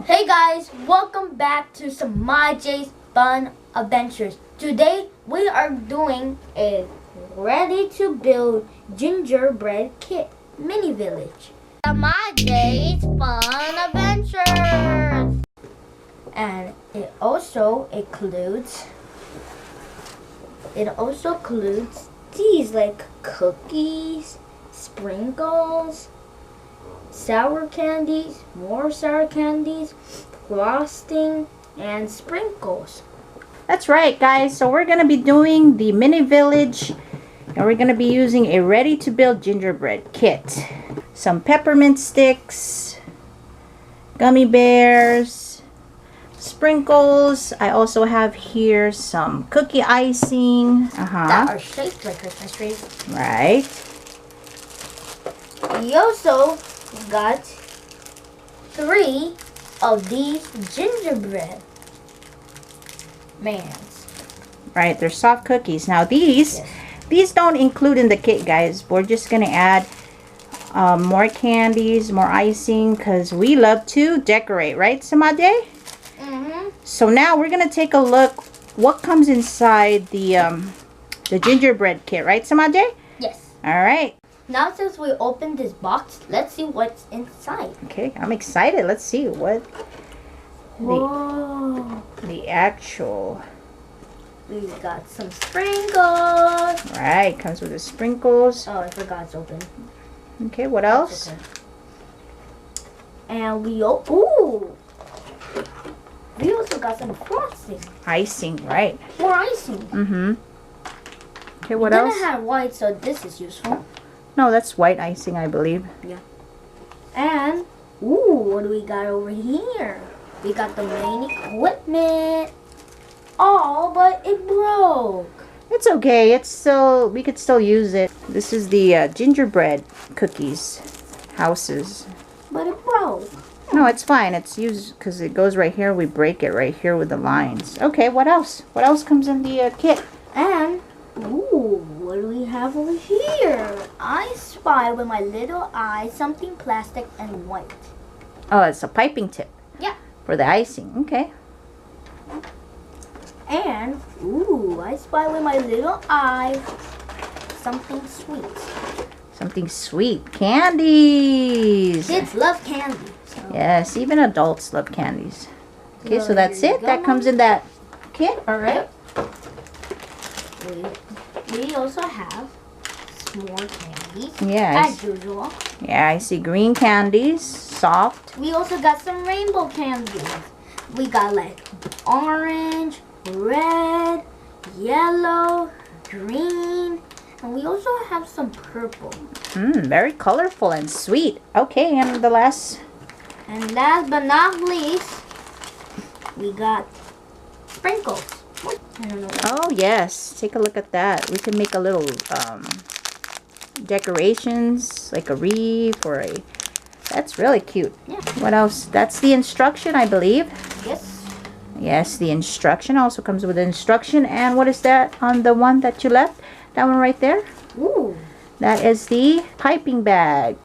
Hey guys, welcome back to some My J's Fun Adventures. Today we are doing a ready to build gingerbread kit mini village. The My J's Fun Adventures. And it also includes these like cookies, sprinkles, sour candies, more sour candies, frosting, and sprinkles. That's right, guys. So we're going to be doing the mini village, and we're going to be using a ready-to-build gingerbread kit. Some peppermint sticks, gummy bears, sprinkles. I also have here some cookie icing. That are shaped like Christmas trees. Right. We also got 3 of these gingerbread mans. Right, they're soft cookies. Now these don't include in the kit, guys. We're just gonna add more candies, more icing, because we love to decorate, right, Samade? So now we're gonna take a look what comes inside the gingerbread kit, right, Samade? Yes. All right. Now since we opened this box, let's see what's inside. Okay, I'm excited. Let's see what Whoa. the actual. We got some sprinkles. Right, comes with the sprinkles. Oh, I forgot it's open. Okay, what else? Okay. And we also got some frosting. Icing, right? More icing. Mm-hmm. Okay, what else? Then I had white, so this is useful. No, that's white icing, I believe. Yeah. And what do we got over here? We got the main equipment. Oh, but it broke. It's okay. It's still, we could still use it. This is the gingerbread cookies houses. But it broke. No, it's fine. It's used because it goes right here. We break it right here with the lines. Okay, what else? What else comes in the kit? And what do we have over here? I spy with my little eye something plastic and white. Oh, it's a piping tip. Yeah. For the icing. Okay. And I spy with my little eye something sweet. Something sweet. Candies. Kids love candy. So. Yes, even adults love candies. Okay, so that's here you it. go, That comes in that kit. All right. We also have some more candies. Yes. As usual. Yeah, I see green candies. Soft. We also got some rainbow candies. We got like orange, red, yellow, green, and we also have some purple. Very colorful and sweet. Okay, and the last. And last but not least, we got sprinkles. I don't know. Oh yes, take a look at that. We can make a little decorations, like a wreath or a. That's really cute. Yeah. What else? That's the instruction, I believe. Yes. Yes, the instruction also comes with the instruction. And what is that on the one that you left? That one right there? Ooh. That is the piping bag.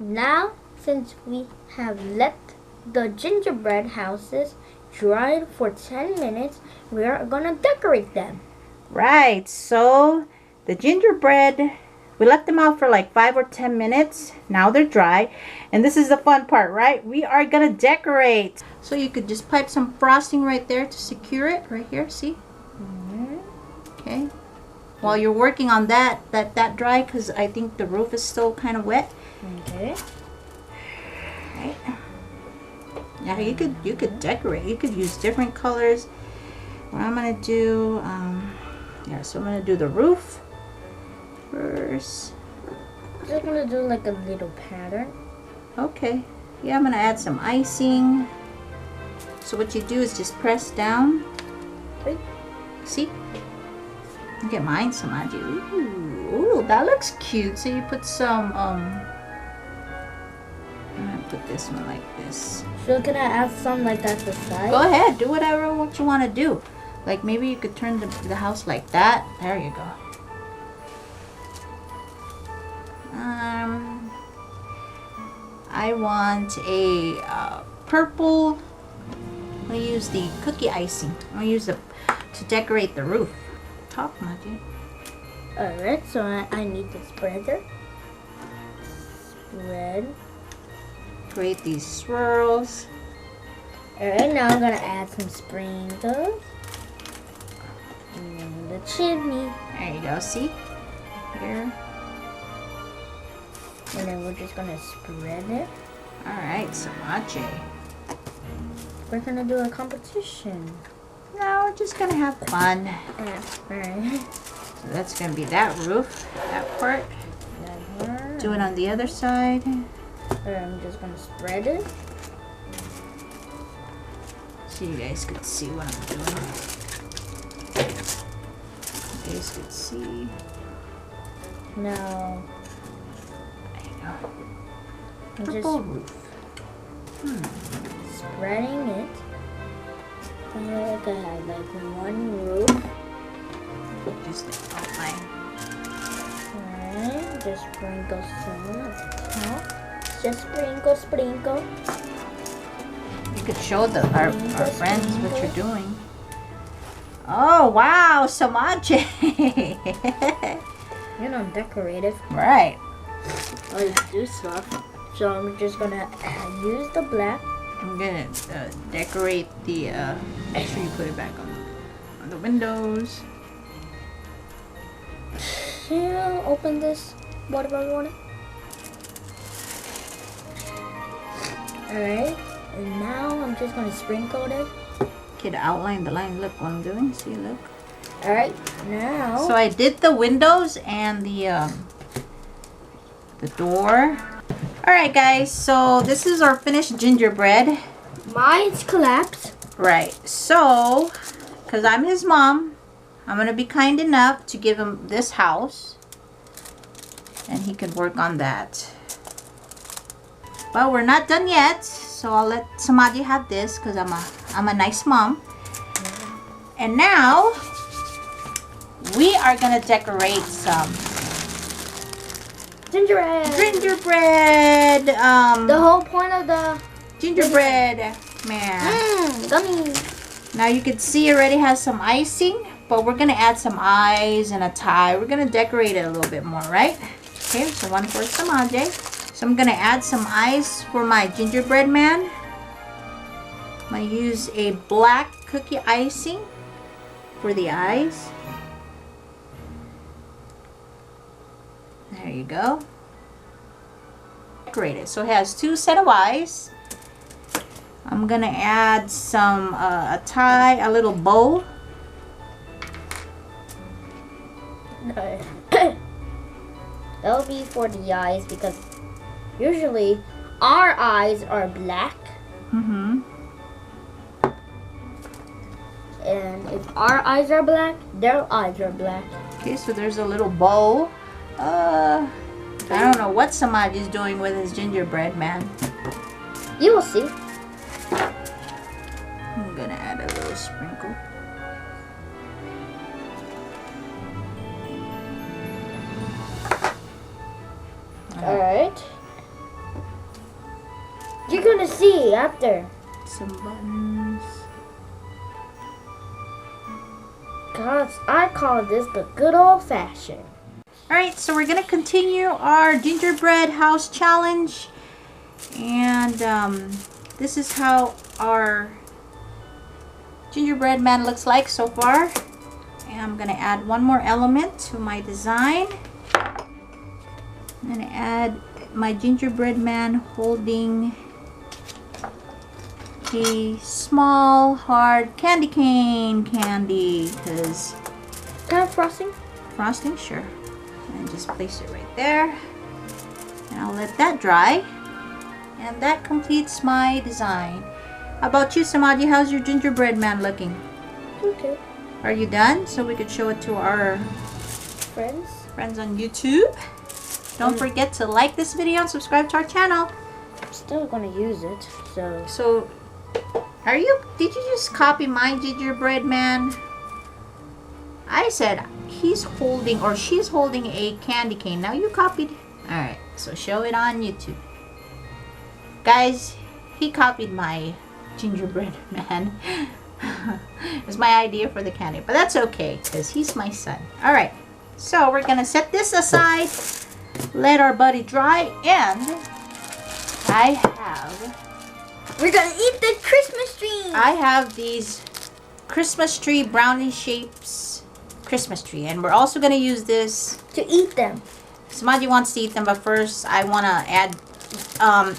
Now, since we have let the gingerbread houses dry for 10 minutes, we are gonna decorate them. Right, so the gingerbread, we left them out for like 5 or 10 minutes. Now they're dry. And this is the fun part, right? We are gonna decorate. So you could just pipe some frosting right there to secure it. Right here, see? Okay. While you're working on that, let that dry because I think the roof is still kind of wet. Okay. Right. Yeah, you could decorate. You could use different colors. What I'm gonna do, yeah, so I'm gonna do the roof first. Just gonna do like a little pattern. Okay. Yeah, I'm gonna add some icing. So what you do is just press down. Wait. See? Look at mine, Samaji. Ooh, that looks cute. So you put some, I'm gonna put this one like this. So can I add some like at the side? Go ahead, do what you want to do. Like maybe you could turn the house like that. There you go. I want a purple. I'm gonna use the cookie icing. I'm gonna use to decorate the roof. Top, Maji. Alright, so I need the spreader. Spread. Create these swirls. Alright, now I'm gonna add some sprinkles. And then the chimney. There you go. See? Here. And then we're just gonna spread it. All right, Samaje. We're gonna do a competition. No, we're just gonna have fun. Alright. So that's gonna be that roof, that part. Do it on the other side. I'm just gonna spread it. So you guys could see what I'm doing. You guys could see. Now There you go. I'm Purple just roof. spreading it. Like I have like one roof. Just the outline. Alright, just sprinkle some at the top. Just sprinkle, sprinkle. You could show our friends what you're doing. Oh wow, Samaje. You know, I'm decorative. Right. I like do stuff. So I'm just gonna use the black. I'm gonna decorate the. Make sure you put it back on the windows. Yeah, open this water. Alright, and now I'm just gonna sprinkle it. Okay, to outline the line. Look what I'm doing. See, look. Alright, now. So I did the windows and the door. All right, guys. So this is our finished gingerbread. Mine's collapsed. Right. So, because I'm his mom, I'm gonna be kind enough to give him this house, and he can work on that. But we're not done yet, so I'll let Samaji have this because I'm a nice mom. And now we are gonna decorate some Gingerbread. The whole point of the gingerbread man. gummy. Now you can see it already has some icing, but we're gonna add some eyes and a tie. We're gonna decorate it a little bit more, right? Okay, so one for Samaje. So I'm gonna add some eyes for my gingerbread man. I'm gonna use a black cookie icing for the eyes. There you go. Decorate it. So it has two set of eyes. I'm gonna add some a tie, a little bow. That'll be for the eyes because usually our eyes are black. Mm-hmm. And if our eyes are black, their eyes are black. Okay, so there's a little bow. I don't know what Samaj is doing with his gingerbread man. You will see. I'm gonna add a little sprinkle. Alright. see after. Some buttons. Cause I call this the good old fashioned. Alright, so we're gonna continue our gingerbread house challenge. And this is how our gingerbread man looks like so far. And I'm gonna add one more element to my design. I'm gonna add my gingerbread man holding a small hard candy cane candy, because Kind of frosting? frosting, sure. And just place it right there. And I'll let that dry. And that completes my design. How about you, Samadhi? How's your gingerbread man looking? Okay. Are you done? So we could show it to our Friends? on YouTube. Don't forget to like this video and subscribe to our channel. I'm still gonna use it, so. So, did you just copy my gingerbread man? I said he's holding or she's holding a candy cane. Now you copied. Alright, so show it on YouTube. Guys, he copied my gingerbread man. It was my idea for the candy, but that's okay because he's my son. Alright, so we're gonna set this aside, let our buddy dry, and We're gonna eat the Christmas tree! I have these Christmas tree brownie shapes Christmas tree, and we're also gonna use this To eat them. Samadhi wants to eat them, but first I want to add,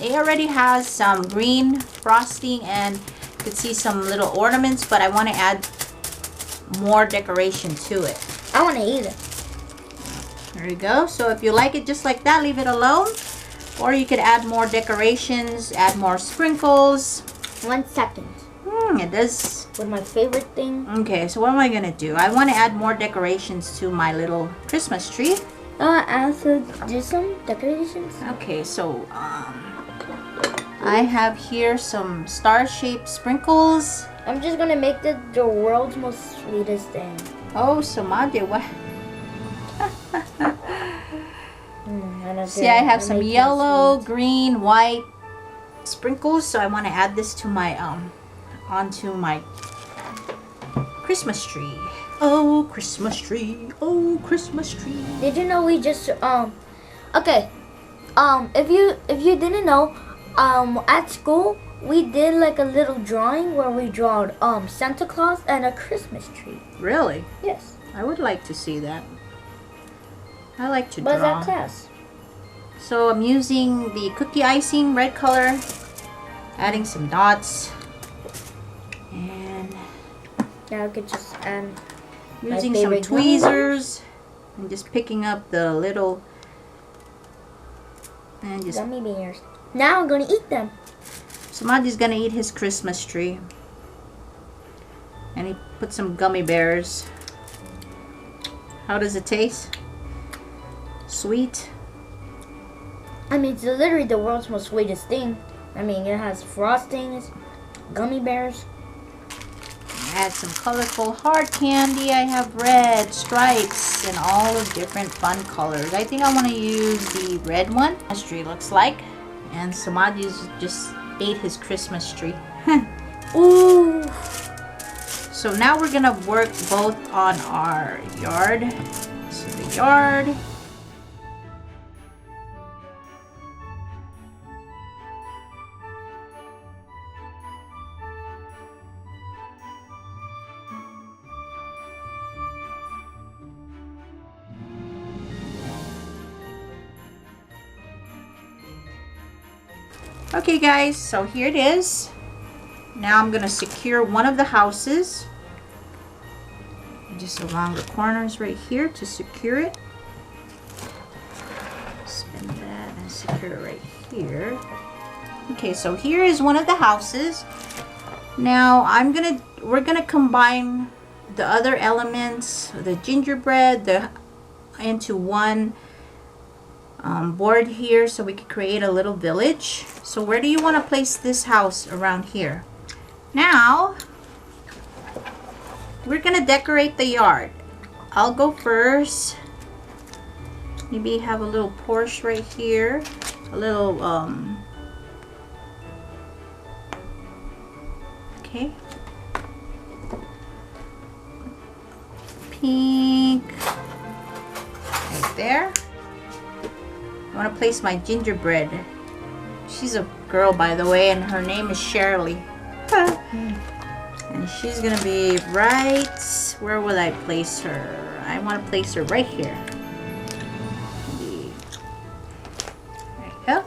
it already has some green frosting and you could see some little ornaments, but I want to add more decoration to it. I wanna eat it. There you go. So if you like it just like that, leave it alone. Or you could add more decorations, add more sprinkles. 1 second. It does. With my favorite thing. Okay, so what am I going to do? I want to add more decorations to my little Christmas tree. I also do some decorations. Okay, so I have here some star-shaped sprinkles. I'm just gonna make the world's most sweetest thing. Oh, Samadhi, what? See, I I have some yellow, green, white sprinkles, so I want to add this to my onto my Christmas tree. Oh, Christmas tree. Oh, Christmas tree. Did you know we just okay. If you didn't know, at school we did like a little drawing where we drawed Santa Claus and a Christmas tree. Really? Yes. I would like to see that. I like to But draw. that class. So I'm using the cookie icing red color, adding some dots, and Now I could just add using my some favorite tweezers and just picking up the little and just gummy bears. Now I'm gonna eat them. Samadhi's gonna eat his Christmas tree, and he put some gummy bears. How does it taste? Sweet. I mean, it's literally the world's most sweetest thing. I mean, it has frostings, gummy bears. Add some colorful hard candy. I have red stripes and all of different fun colors. I think I want to use the red one. This tree looks like, and Samadhi's just ate his Christmas tree. Ooh. So now we're gonna work both on our yard. So the yard. Okay guys, so here it is. Now I'm going to secure one of the houses. Just along the corners right here to secure it. Spin that and secure it right here. Okay, so here is one of the houses. Now we're gonna combine the other elements, the gingerbread, into one board here, so we can create a little village. So where do you want to place this house around here? Now we're gonna decorate the yard. I'll go first. Maybe have a little porch right here, a little Okay. Pink. Right there. I want to place my gingerbread. She's a girl, by the way, and her name is Shirley. And she's gonna be right. Where will I place her? I want to place her right here. There you go.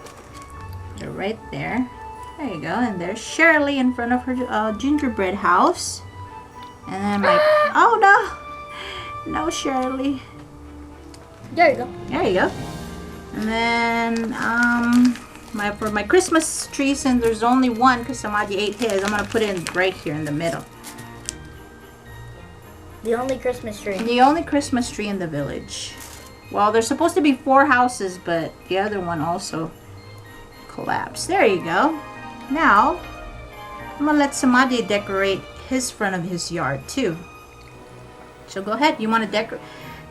They're right there. There you go. And there's Shirley in front of her gingerbread house. And then my oh no, Shirley. There you go. There you go. And then for my Christmas tree, since there's only one because somebody ate his, I'm gonna put it in right here in the middle. The only Christmas tree. The only Christmas tree in the village. Well, there's supposed to be 4 houses, but the other one also collapsed. There you go. Now I'm gonna let Samadhi decorate his front of his yard too. So go ahead. You want to decorate?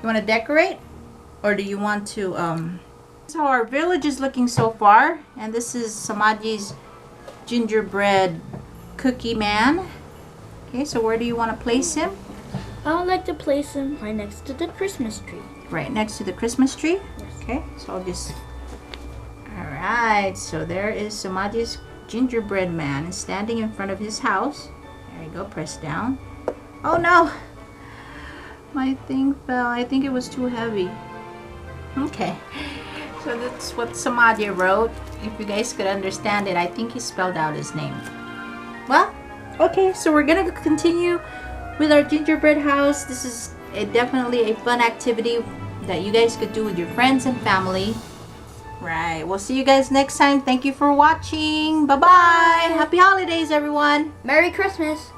You want to decorate, or do you want to? So our village is looking so far, and this is Samadhi's gingerbread cookie man. Okay, so where do you want to place him? I would like to place him right next to the Christmas tree. Right next to the Christmas tree? Yes. Okay, so I'll just... Alright, so there is Samadhi's gingerbread man standing in front of his house. There you go, press down. Oh no! My thing fell. I think it was too heavy. Okay, so that's what Samadhi wrote. If you guys could understand it, I think he spelled out his name. Well, okay, so we're gonna continue with our gingerbread house. This is definitely a fun activity that you guys could do with your friends and family. Right, we'll see you guys next time. Thank you for watching. Bye-bye. Happy holidays, everyone. Merry Christmas.